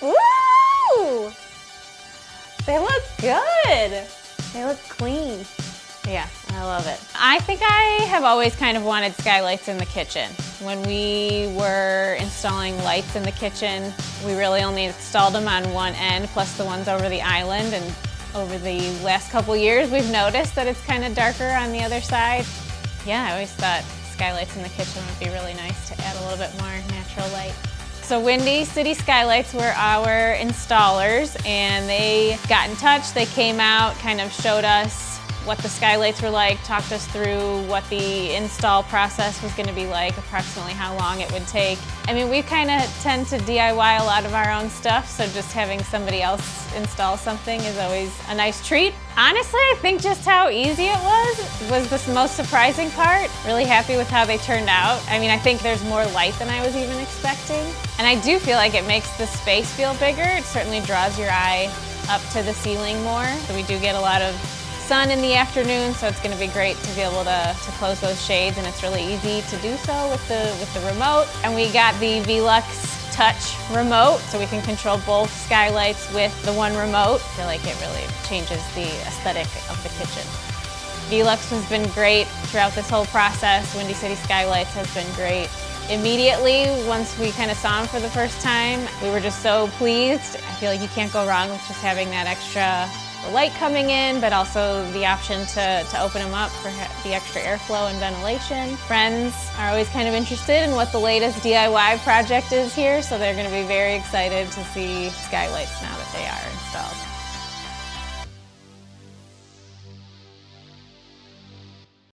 Woo! They look good. They look clean. Yeah, I love it. I think I have always kind of wanted skylights in the kitchen. When we were installing lights in the kitchen, we really only installed them on one end, plus the ones over the island. And over the last couple years, we've noticed that it's kind of darker on the other side. Yeah, I always thought skylights in the kitchen would be really nice to add a little bit more natural light. So Windy City Skylights were our installers, and they got in touch. They came out, kind of showed us what the skylights were like, talked us through what the install process was going to be like, approximately how long it would take. I mean, we kind of tend to DIY a lot of our own stuff, so just having somebody else install something is always a nice treat. Honestly, I think just how easy it was the most surprising part. Really happy with how they turned out. I mean, I think there's more light than I was even expecting. And I do feel like it makes the space feel bigger. It certainly draws your eye up to the ceiling more. So we do get a lot of sun in the afternoon, so it's going to be great to be able to close those shades, and it's really easy to do so with the remote. And we got the VELUX Touch remote, so we can control both skylights with the one remote. I feel like it really changes the aesthetic of the kitchen. VELUX has been great throughout this whole process. Windy City Skylights has been great. Immediately, once we kind of saw them for the first time, we were just so pleased. I feel like you can't go wrong with just having that extra light coming in, but also the option to open them up for the extra airflow and ventilation. Friends are always kind of interested in what the latest DIY project is here, so they're going to be very excited to see skylights now that they are installed.